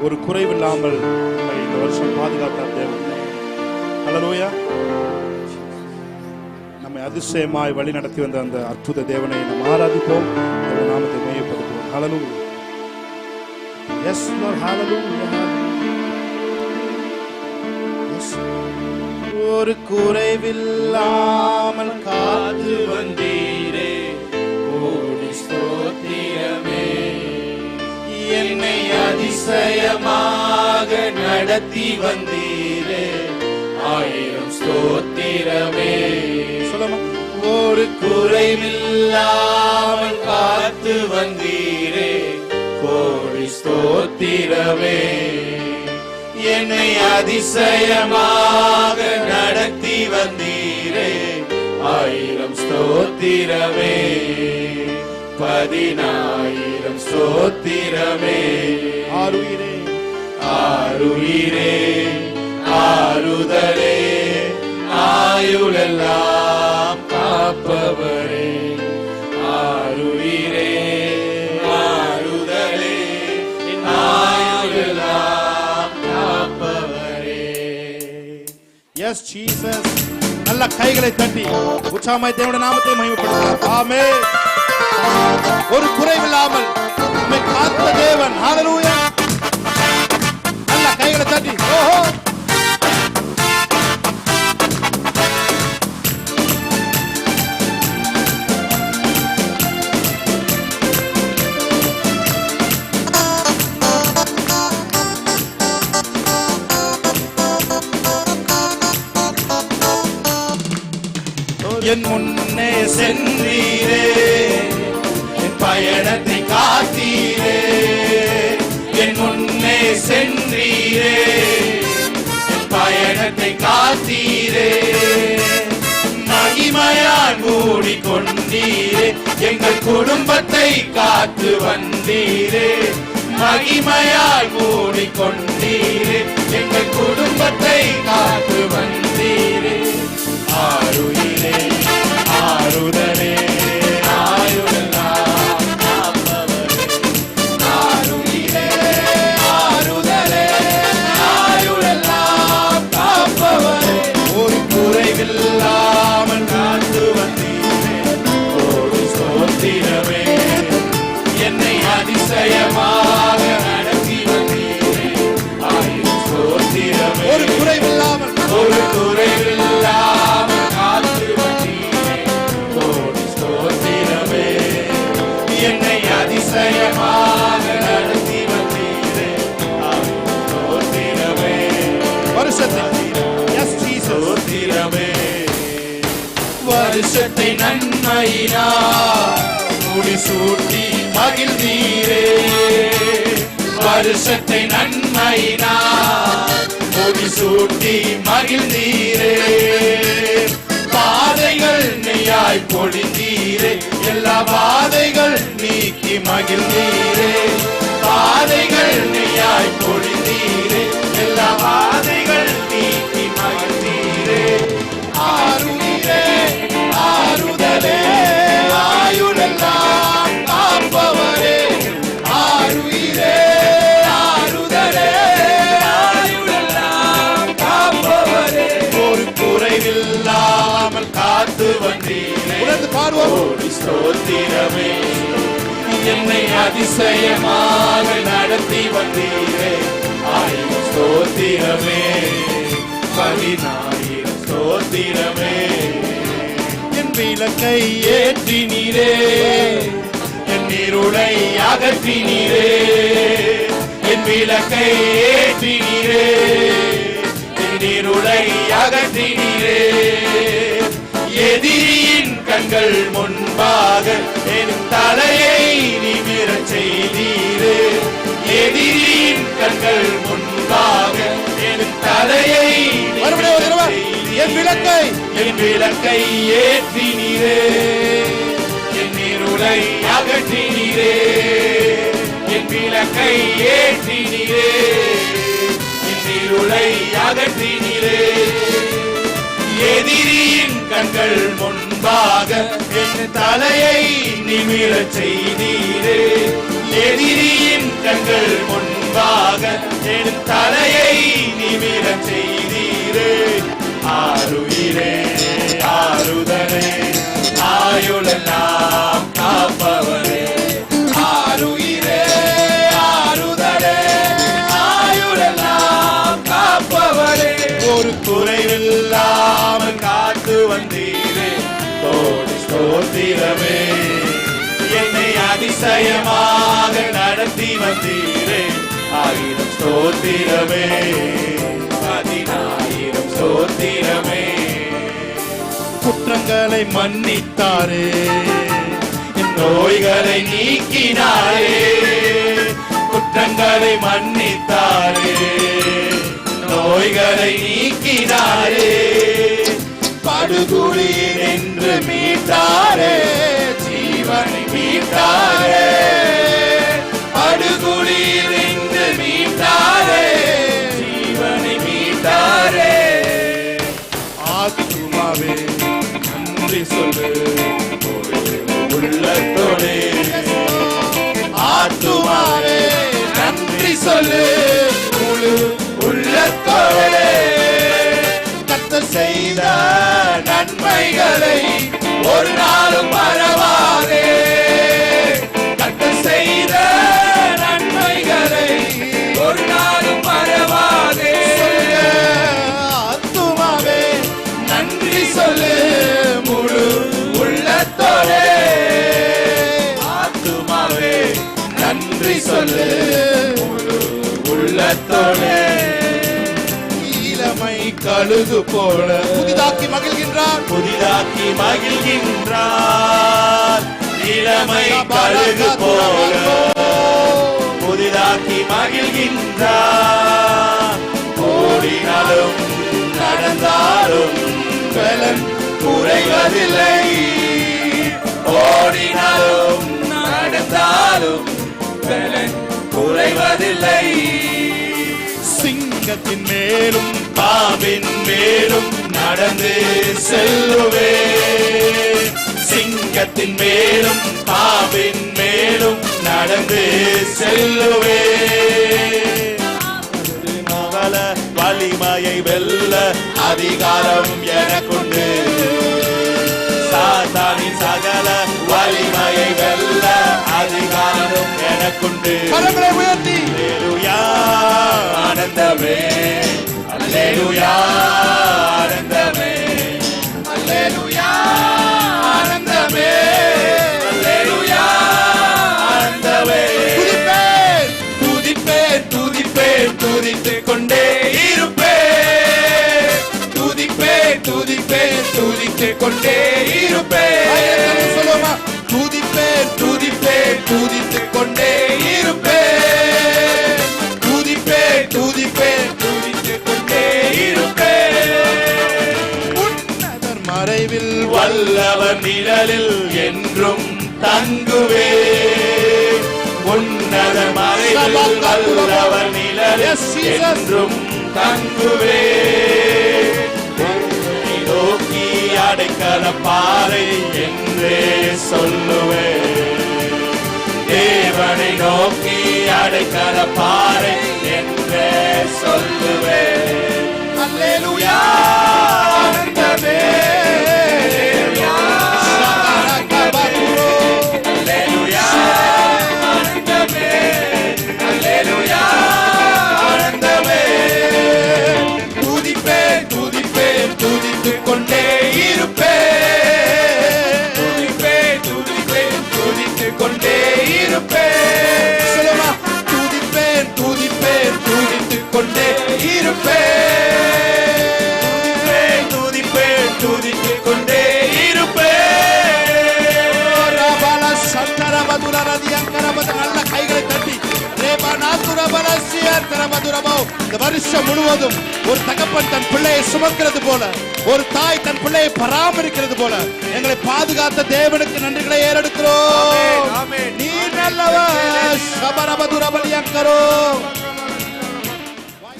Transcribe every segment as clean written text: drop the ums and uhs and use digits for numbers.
ஒரு குறைவில்லாமல் இந்த வருஷம் பாதுகாத்தார் தேவன். ஹல்லேலூயா. நம்மை அதிசயமாய் வழி நடத்தி வந்த அந்த அற்புத தேவனை நாம் ஆராதிப்போம், அவருடைய நாமத்தை மையப்படுத்துவோம். ஹல்லேலூயா. எஸ் லார்ட், ஹல்லேலூயா. ஒரு குறைவில்லாமல் காத்து வந்தீரே, கோடி ஸ்தோத்திரமே. என்னை அதிசயமாக நடத்தி வந்தீரே, ஆயிரம் ஸ்தோத்திரமே. சொல்லுமா. ஒரு குறைவில்லாமல் காத்து வந்தீரே, கோடி ஸ்தோத்திரமே. என்னை அதிசயமாக நடத்தி வந்தீரே, ஆயிரம் ஸ்தோத்திரமே. 10,000 ஸ்தோத்திரமே. ஆருயிரே ஆருயிரே ஆறுதலே, ஆயுளெல்லாம் காப்பவரே. ஆருயிரே ஆறுதலே, ஆயுளெல்லாம் காப்பவரே. S Jesus. நல்ல கைகளை தட்டி உற்சாகமாய் தேவனுடைய நாமத்தை மகிமைப்படுத்தலாம். ஆமென். ஒரு குறைவில்லாமல் நம்மை காத்த தேவன். ஹல்லேலூயா. நல்ல கைகளை தட்டி ஓஹோ. என் முன்னே சென்றீரே, என் பயணத்தை காத்தீரே. என் முன்னே சென்றீரே, என் பயணத்தை காத்தீரே. மகிமையால் மூடிக்கொண்டீரே, எங்கள் குடும்பத்தை காத்து வந்தீரே. மகிமையால் மூடிக்கொண்டீரே, எங்கள் குடும்பத்தை காத்து வந்தீரே. ஆருயிரே ஆறுதலே, ஆயுளெல்லாம் காப்பவரே. ஆருயிரே ஆறுதலே, ஆயுளெல்லாம் காப்பவரே. ஒரு குறைவில்லாமல் காத்து வந்தீரே, கோடி ஸ்தோத்திரமே. என்னை அதிசயமாக நடத்தி வந்தீரே, ஆயிரம் ஸ்தோத்திரமே. ஒரு குறைவில்லாமல், ஒரு குறைவில்லாமல் காத்து வந்தீரே, கோடி ஸ்தோத்திரமே. என்னை அதிசயமாக நடத்தி வந்தீரே, ஆயிரம் ஸ்தோத்திரமே. ஸ்தோத்திரமே. வருஷத்தை நன்மையினால் முடிசூட்டி மகிழ்ந்தீரே. வருஷத்தை நன்மையினால் முடிசூட்டி மகிழ்ந்தீரே. பாதைகள் நெய்யாய் பொழிந்தீரே, எல்லா பாதைகள் நீக்கி மகிழ்ந்தீரே. பாதைகள் நெய்யாய் பொழிந்தீரே, எல்லா பாதைகள் நீக்கி மகிழ்ந்தீரே. ஆருயிரே ஆறுதலே, ஆயுளெல்லாம் காப்பவரே. ஆருயிரே ஆறுதலே, ஆயுளெல்லாம் காப்பவரே. ஒரு குறைவில்லாமல் காத்து வந்தீரே, கோடி ஸ்தோத்திரமே. என்னை அதிசயமாக நடத்தி வந்தீரே, ஆயிரம் ஸ்தோத்திரமே. 10,000 ஸ்தோத்திரமே. என் விளக்கை ஏற்றினீரே, என் இருளை அகற்றினீரே. என் விளக்கை ஏற்றினீரே, என் இருளை அகற்றினீரே. எதிரியின் கண்கள் முன்பாக என் தலையை நிமிரச் செய்தீரே. எதிரியின் கண்கள் முன்பாக என் தலையை என் விளக்கை, என் விளக்கை ஏற்றினீரே. என் இருளை அகற்றினீரே. என் விளக்கை ஏற்றினீரே, என் இருளை அகற்றினீரே. எதிரியின் கண்கள் முன்பாக என் தலையை நிமிரச் செய்தீரே. எதிரியின் கண்கள் முன்பாக முடிவாக என் தலையை நிமிரச் செய்தீரே. ஆருயிரே ஆறுதலே ஆயுளெல்லாம் காப்பவரே. ஆருயிரே ஆறுதலே ஆயுளெல்லாம் காப்பவரே. ஒரு குறைவில்லாமல் காத்து வந்தீரே. கோடி ஸ்தோத்திரமே. என்னை அதிசயமாக நடத்தி வந்தீரே. 1000 ஸ்தோத்திரமே. 10,000 ஸ்தோத்திரமே. குற்றங்களை மன்னித்தாரே. என் நோய்களை நீக்கினாரே. குற்றங்களை மன்னித்தாரே. நோய்களை நீக்கினாரே. படுகுழியில் என்று மீட்டாரே. ஜீவனை மீட்டாரே. படுகுழியில் என்று மீட்டாரே. ஜீவனை மீட்டாரே. ஆத்துமாவே நன்றி சொல்லு உள்ளத்தோடே. ஆத்துமாவே நன்றி சொல்லு முழு உள்ளத்தோடே. கர்த்தர் செய்த நன்மைகளை ஒரு நாளும் மறவாதே. கர்த்தர் செய்த நன்மைகளை ஒரு நாளும் மறவாதே. ஆத்துமாவே நன்றி சொல்லு முழு உள்ளத்தோடே. ஆத்துமாவே நன்றி சொல்லு முழு உள்ளத்தோடே. இளமை கழுகு போல புதிதாக்கி மகிழ்கின்றார். புதிதாக்கி மகிழ்கின்றார். இளமை கழுகு போல புதிதாக்கி மகிழ்கின்றார். ஓடினாலும் நடந்தாலும் பலன் குறைவதில்லை. ஓடினாலும் நடந்தாலும் பலன் குறைவதில்லை. சிங்கத்தின் மேலும் பாம்பின் மேலும் நடந்து செல்லுவே. சிங்கத்தின் மேலும் பாம்பின் மேலும் நடந்து செல்லுவே. மகள வலிமையை வெல்ல அதிகாரம் எனக்குண்டு. சாத்தானின் சகல வலிமையை வெல்ல அதிகாரம் எனக்குண்டு. கரங்களை உயர்த்தி அல்லேலூயா ஆனந்தமே. அல்லேலூயா ஆனந்தமே. அல்லேலூயா ஆனந்தமே. அல்லேலூயா ஆனந்தமே. துதிப்பேன் துதிப்பேன் துதிப்பேன் துதித்துக் கொண்டே இருப்பேன். துதிப்பேன் துதிப்பேன் துதித்துக் கொண்டே இருப்பேன். சொல்லுமா துதிப்பேன் துதிப்பேன் துதித்துக் கொண்டே இருப்பேன். துதிப்பேன் துதிப்பேன் துதித்துக் கொண்டே இருப்பேன். உன்னதர் மறைவில் வல்லவர் நிழலில் என்றும் தங்குவே. உன்னத மறைவில் வல்லவர் நிழலில் என்றும் தங்குவே. நோக்கி அடைக்கல பாறை என்றே சொல்லுவே. தேவனை நோக்கி அடைக்கல பாறை என்றே சொல்லுவே. அல்லேலூயா ஆனந்தமே. அல்லேலூயா ஆனந்தமே. அல்லேலூயா ஆனந்தமே. துதிப்பேன் துதிப்பேன் துதித்துக் கொண்டே இருப்பேன். துதிப்பேன் துதிப்பேன் துதித்துக் கொண்டே இருப்பேன். துதிப்பேன் துதிப்பேன் துதித்துக் கொண்டே இருப்பேன். துதிப்பேன் துதித்துக் கொண்டே இருப்பேன். நல்ல கைகளை தட்டி இந்த வருஷம் முழுவதும் ஒரு தகப்பன் தன் பிள்ளையை சுமக்கிறது போல, ஒரு தாய் தன் பிள்ளையை பராமரிக்கிறது போல எங்களை பாதுகாத்த தேவனுக்கு நன்றிகளை ஏறெடுக்கிறோம். நீ நல்லவர். சபரபதுரபலியங்கரோ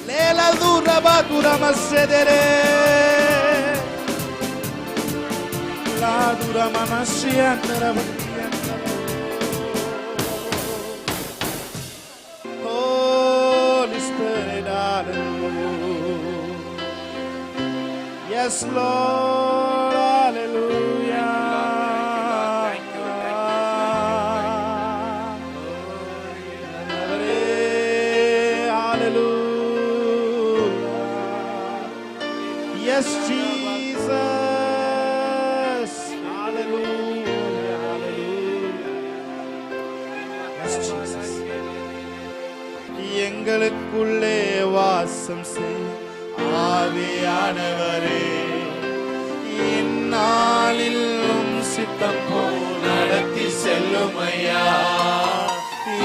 லேலதுரபதுரமஸ்ஸெதரே லாதுரமனஸ்ஸியந்தரபலியங்கரோ. Yes, Lord. Hallelujah. Hallelujah. Yes, Jesus. Hallelujah. Hallelujah. Yes, Jesus. எங்களுக்குள்ளே வாசம் செய் ஆவியானவரே, இந்நாளிலும் சித்தம் போல் நடத்தி செல்லும் ஐயா.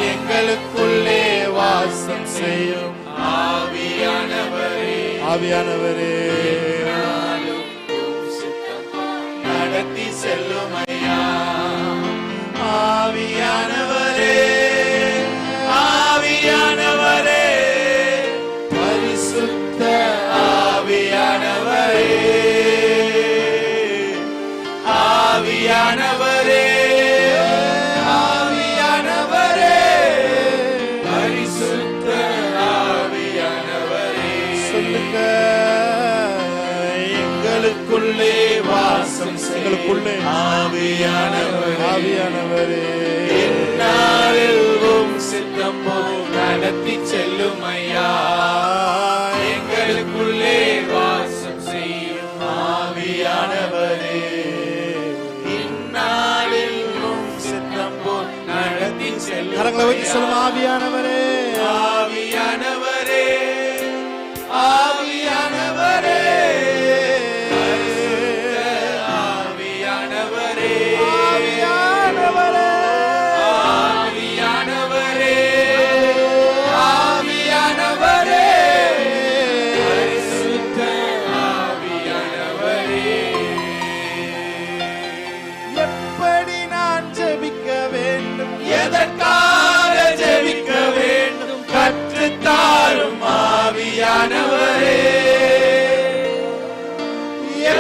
எங்களுக்குள்ளே வாசம் செய்யும் ஆவியானவரே, ஆவியானவரே, நடத்தி செல்லும் ஐயா. ஆவியானவரே, ஆவியானவரே, பரிசுத்த ஆவியானவரே, ஆவியானவரே, ஆவியானவரே, பரிசுத்த ஆவியானவரே. சொல்லுங்க. எங்களுக்குள்ளே வாசம் எங்களுக்குள்ளே ஆவியானவரே, ஆவியானவரே, எந்நாளிலும் சித்தம் போல் நடத்தி செல்லும் ஐயா. எங்களுக்குள்ளே வாசம் செய்யும் ஆவியானவரே, இந்நாளிலும் சித்தம் போல் நடத்தி செல்லும். கரங்களை வைத்து சொல்லும். ஆவியானவரே, ஆவியானவரே, ஆவியானவரே, ஆவியானவரே, ஆவியானவரே, ஆவியானவரே, பரிசுத்த ஆவியானவரே. எப்படி நான் ஜெபிக்க வேண்டும், எதற்காக ஜெபிக்க வேண்டும், கற்றுத்தாரும் ஆவியானவரே.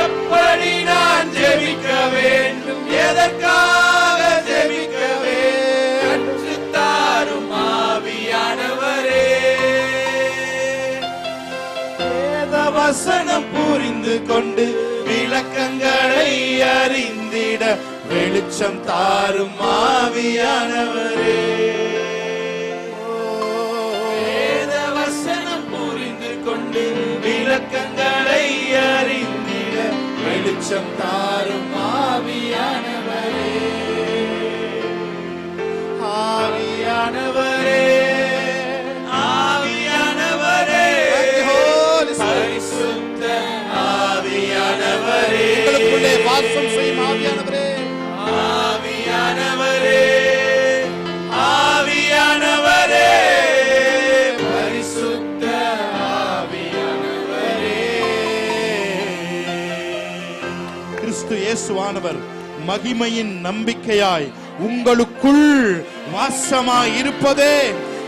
எப்படி நான் ஜெபிக்க வேண்டும், எதற்காக ஜெபிக்க வேண்டும், கற்றுத்தாரும் ஆவியானவரே. வேத வசனம் புரிந்து கொண்டு விளக்கங்களை அறிந்திட வெளிச்சம் தாரும் ஆவியானவரே. வேத வசனம் புரிந்து கொண்டு விளக்கங்களை அறிந்திட வெளிச்சம் தாரும் ஆவியானவரே, ஆவியானவரே, ஆவியானவரே, பரிசுத்த ஆவியானவரே, எங்களுக்குள்ளே வாசம் செய்யும் ஆவியானவரே, ஆவியானவரே, ஆவியானவரே, பரிசுத்த ஆவியானவரே. கிறிஸ்து இயேசுவானவர் மகிமையின் நம்பிக்கையாய் உங்களுக்குள் வாசமாய் இருப்பதே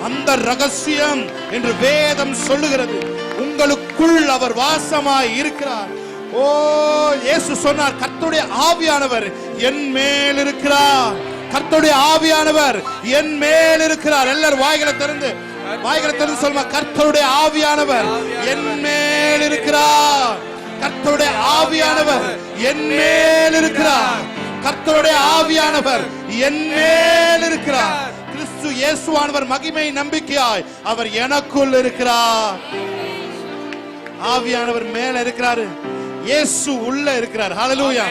அந்த ரகசியம் என்று வேதம் சொல்லுகிறது. உங்களுக்குள் அவர் வாசமாய் இருக்கிறார். ஓ, இயேசு சொன்னார், கர்த்தருடைய ஆவியானவர் என் மேல் இருக்கிறார். கர்த்தருடைய ஆவியானவர் என் மேல் இருக்கிறார். எல்லாரும் வாய்களை திறந்து சொல்லுமா, கர்த்தருடைய ஆவியானவர் என் மேல் இருக்கிறார். கர்த்தருடைய ஆவியானவர் என் மேல் இருக்கிறார். கர்த்தருடைய ஆவியானவர் என் மேல் இருக்கிறார். கிறிஸ்து இயேசுவானவர் மகிமை நம்பிக்கையாய் அவர் எனக்குள் இருக்கிறார். ஆவியானவர் மேல இருக்கிறாரு, இயேசு உள்ள இருக்கிறார். ஹல்லேலூயா.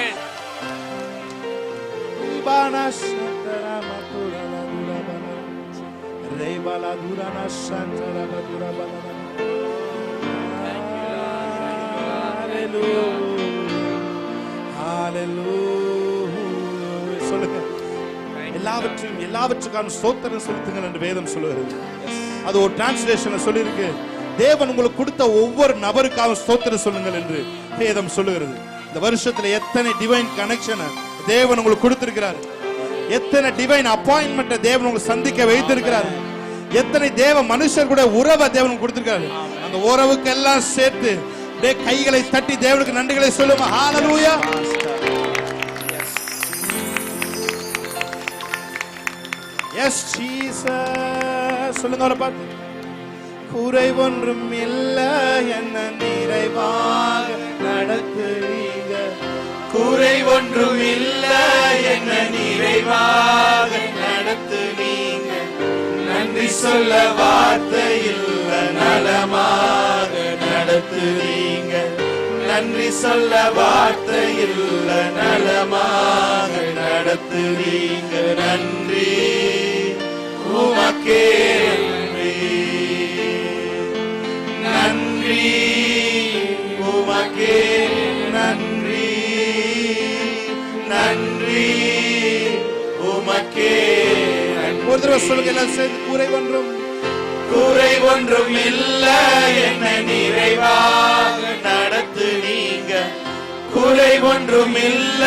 சொல்லுங்க. எல்லாவற்றுக்கான ஸ்தோத்திரம் செலுத்துங்கள் என்று வேதம் சொல்லுகிறது. அது ஒரு டிரான்ஸ்லேஷன்ல சொல்லி இருக்கு. தேவன் உங்களுக்கு கொடுத்த ஒவ்வொரு நபருக்காக ஸ்தோத்திரம் சொல்லுங்கள் என்று வேதம் சொல்லுகிறது. இந்த வருஷத்துல எத்தனை டிவைன் கனெக்ஷன் தேவன் உங்களுக்கு கொடுத்திருக்கிறார், எத்தனை டிவைன் அப்பாயின்மெண்ட் தேவன் உங்களுக்கு சந்திக்க வைத்திருக்கிறார், எத்தனை தேவ மனுஷர் கூட உறவை தேவன் கொடுத்திருக்காரு. அந்த உறவுக்கு எல்லாம் சேர்த்து கைகளை தட்டி தேவனுக்கு நன்றிகளை சொல்லுமா. ஹல்லேலூயா. Yes Jesus. சொல்லுங்க அவரை பார்த்து. குறை ஒன்றும் இல்ல என்ன நிறைவாக நடத்துவீங்க. குறை ஒன்றும் இல்ல என்ன நிறைவாக நடத்துவீங்க. நன்றி சொல்ல வார்த்தை இல்ல நலமாக நடத்துவீங்க. நன்றி சொல்ல வார்த்தை இல்ல நலமாக நடத்துவீங்க. நன்றி உமக்கே நன்றி உமக்கே நன்றி நன்றி உமக்கே. ஒரு தடவை சொல்லுங்க எல்லாம் சேர்ந்து. குறை ஒன்றும் இல்ல என்ன நிறைவாக நடத்துவீங்க. குறை ஒன்றும் இல்ல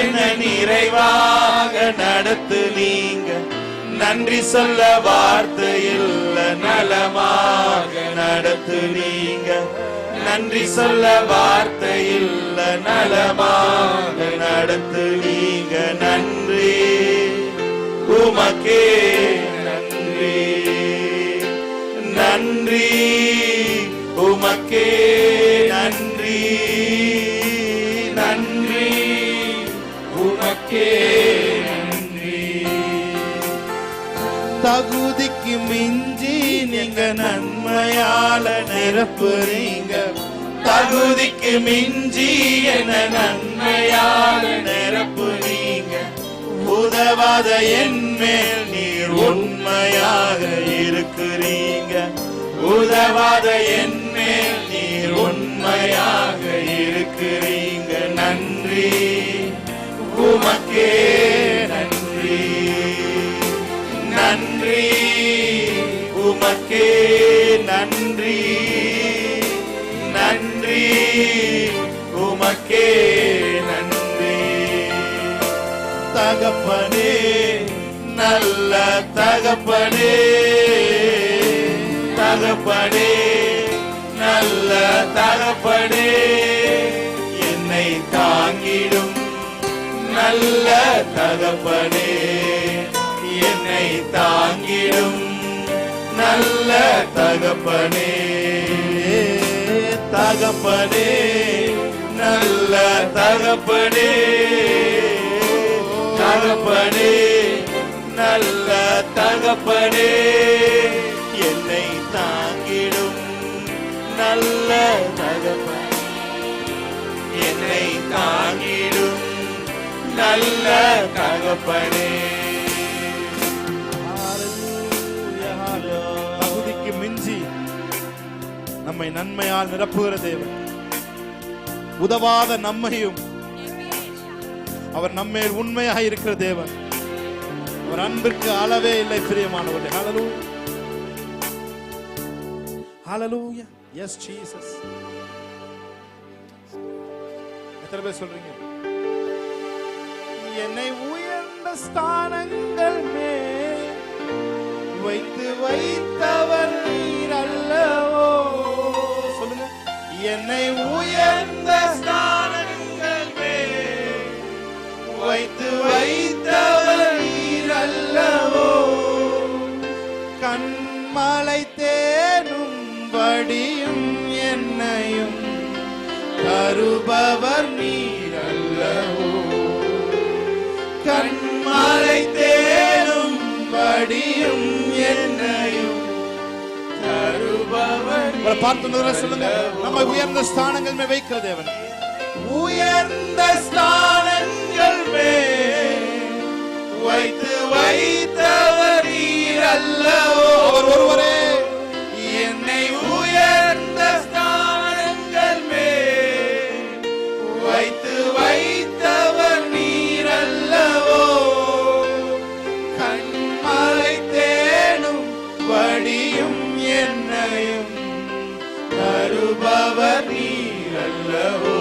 என்ன நிறைவாக நடத்துவீங்க. நன்றி சொல்ல வார்த்தை இல்ல நலமாக நடத்துவீங்க. நன்றி சொல்ல வார்த்தை இல்ல நலமாக நடத்துவீங்க. நன்றி உமக்கே நன்றி நன்றி உமக்கே நன்றி நன்றி உமக்கே நன்றி. தகுதிக்கு மிஞ்சி நீங்க நன்மையால நிரப்புறீங்க. தகுதிக்கு மிஞ்சி என்ன நன்மையால நிரப்புறீங்க. உதவாத என் மேல் நீர் உண்மையாக இருக்கிறீங்க. உதவாத என் மேல் நீர் உண்மையாக இருக்கிறீங்க. நன்றி உமக்கே நன்றி நன்றி உமக்கே நன்றி நன்றி உமக்கே நன்றி. தகப்பனே நல்ல தகப்பனே தகப்பனே நல்ல தகப்பனே என்னை தாங்கிடும் நல்ல தகப்பனே என்னை தாங்கிடும் நல்ல தகப்பனே தகப்பனே நல்ல தகப்பனே தகப்பனே நல்ல தகப்பனே என்னை தாங்கிடும் நல்ல தகப்பனே என்னை தாங்கிடும் நல்ல தகப்பனே. தகுதிக்கு மிஞ்சி நம்மை நன்மையால் நிரப்புகிற தேவன். உதவாத நம்மையும் அவர் நம்மேல் உண்மையாக இருக்கிற தேவன். அவர் அன்பிற்கு அளவே இல்லை பிரியமானவர்களே. Hallelujah hallelujah. Yes Jesus. எத்தனை பேர் சொல்றீங்க? என்னை உயர்ந்த ஸ்தானங்கள் மேல் வைத்து வைத்தவர் நீர் அல்லவோ. சொல்லுங்க. என்னை உயர்ந்த ஸ்தானங்கள் மேல் வைத்து வைத்தவர் நீர் அல்லவோ. கண்மலை தேனும் வடியும் என்னையும் தருபவர் நீர் அல்லவோ. கண்மலை தேனும் வடியும் என்னையும் தருபவர். பார்த்து சொல்லுங்க. நம்ம உயர்ந்த ஸ்தானங்கள் மேல் வைக்கிற தேவன். உயர்ந்த ஸ்தானங்கள் மேல் வைத்து வைத்தவர் நீர் அல்லவோ. அவர் ஒருவரே. என்னை உயர்ந்த ஸ்தானங்கள் மேல் வைத்து வைத்தவர் நீர் அல்லவோ. கண்மலை தேனும் வடியும் என்னையும் தருபவர் நீர் அல்லவோ.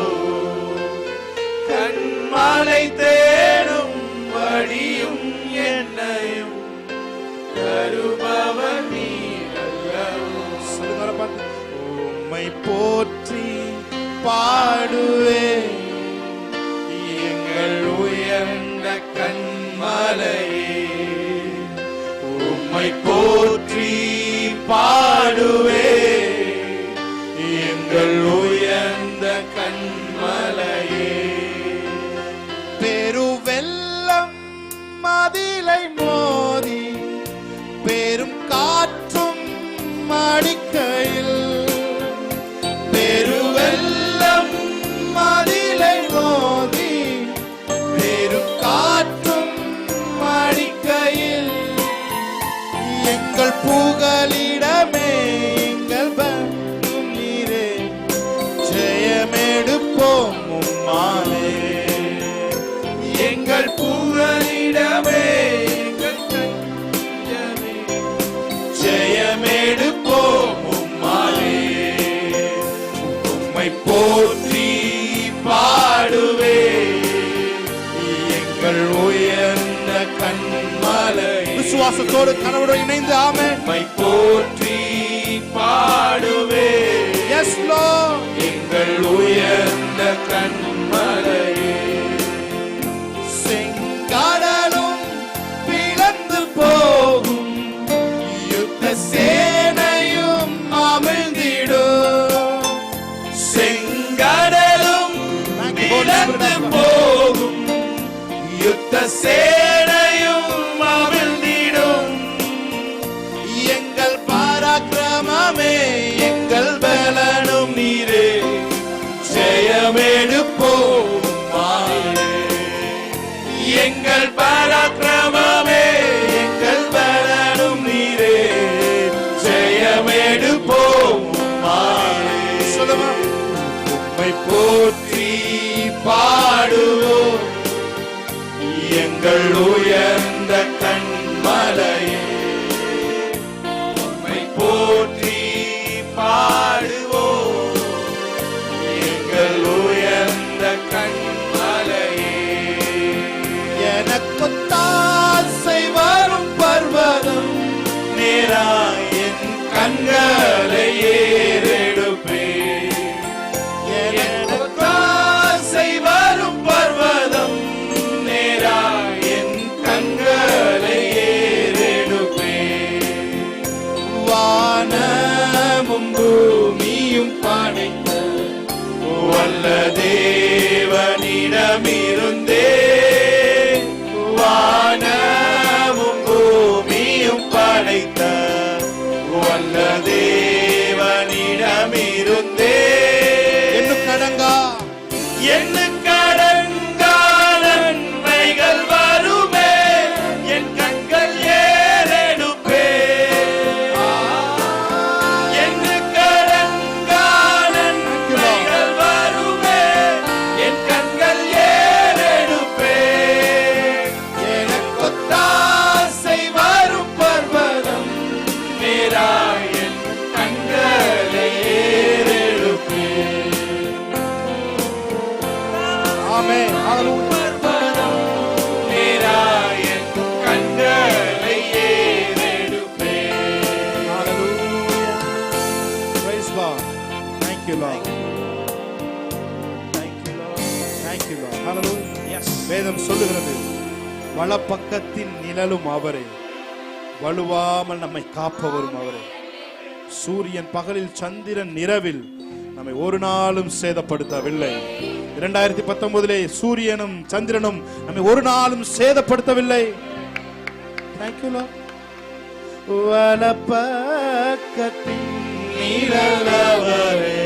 கண்மலை தேனும் வடியும் என்னையும் தருபவர் நீர் அல்லவோ. உம்மை போற்றி பாடுவே எங்கள் உயர்ந்த கண்மலையே. உம்மை போற்றி பாடுவே எங்கள் புகலிடமே, எங்கள் தஞ்சமே, ஜெயமெடுப்போம் உம்மாலே. உம்மை போற்றி பாடுவே, எங்கள் உயர்ந்த கண்மலை. விசுவாசத்தோடு கணவரோடு இணைந்து ஆமென். உம்மை போற்றி பாடுவே, எஸ் லார்ட், எங்கள் உயர்ந்த கண்மலையே. செங்கடலும் பிளந்து போகும், யுத்த சேனையும் அமிழ்ந்திடும். செங்கடலும் பிளந்து போகும், யுத்த சேனையும் அமிழ்ந்திடும். எங்கள் பராக்கிரமமே, எங்கள் பலனும் நீரே, ஜெயமெடுப்போம் உம்மாலே. எங்கள் பராக்கிரமமே, எங்கள் பலனும் நீரே, ஜெயமெடுப்போம் உம்மாலே. உம்மை போற்றி பாடுவோம், எங்கள் உயர்ந்த கண்மலையே. உம்மை போற்றி பாடுவோம், எங்கள் உயர்ந்த கண்மலையே. எனக்கு தாசை வரும் பர்வதம், நேராய் என் கண்களை ஏறெடுப்பே. எனக்கு தாசை வரும் பர்வதம், நேராய் என் கண்களை ஏறெடுப்பே. வானமும் பூமியும் படைத்த வல்ல தேவனிடமிருந்தே, வானமும் பூமியும் படைத்த வல்ல தேவனிடமிருந்தே. எண்ணுக்கடங்கா நன்மைகள் வருமே, என் கண்கள் ஏறெடுப்பே. எண்ணுக்கடங்கா நன்மைகள் வருமே, என் கண்கள் ஏறெடுப்பே. எனக்கு தாசை வரும் பர்வதம், நேராய் என் கண்களை ஏறெடுப்பே. ஆமென். பர்வதம், நேராய் என் கண்களை ஏறெடுப்பே. Praise God. Thank you, Lord. Thank you, Lord. Thank you, Lord. Hallelujah. Yes. வேதம் சொல்லுகிறது, வலப்பக்கத்தின் நிழலும் அவரே, வலுவாமல் நம்மை காப்பவரும் அவரே. சூரியன் பகலில், சந்திரன் இரவில் நம்மை ஒரு நாளும் சேதப்படுத்தவில்லை. 2019 சூரியனும் சந்திரனும் நம்மை ஒரு நாளும் சேதப்படுத்தவில்லை. Thank you, Lord. வலப்பக்கத்தின் நிழலவரே,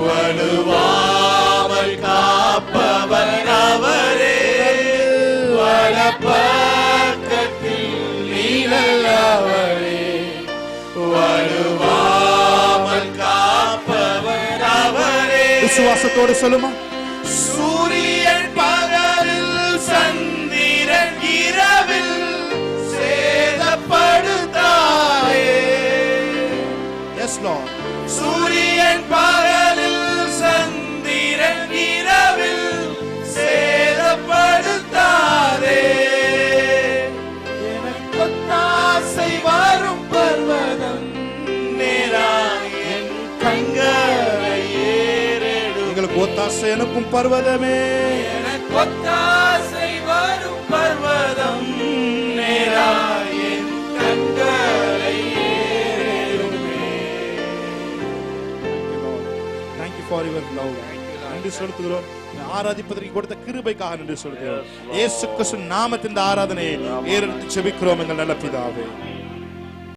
வலுவாமல் காப்பவர் அவரே. வலப்பக்கத்தில் நிழலவரே, வலுவாமல் காப்பவர் அவரே. விசுவாசத்தோடு சொல்லுமா? சூரியன் பகலில், சந்திரன் இரவில் சேதப்படுத்தாரே. S Lord. சூரியன் பகலில், சந்திரன் இரவில் சேதப்படுத்தாரே. எனக்கு தாசை வரும் பர்வதம், நேராய் என் கண்களை ஏறெடு. எங்களுக்கு ஒத்தாசை எனக்கும் பர்வதமே, எனக்கு ஒத்தாசை வரும் பர்வதம், நேராய் என் கண்களை ஏறெடுப்பே. Thank you for your love. நன்றி செலுத்துகிறோம். ஆராதிப்பதற்கு கொடுத்த கிருபைக்காக நன்றி செலுத்துகிறோம். இயேசு கிறிஸ்து நாமத்தின் ஆராதனையை ஏறெடுத்து செபிக்கிறோம் எங்கள் நல்ல பிதாவே.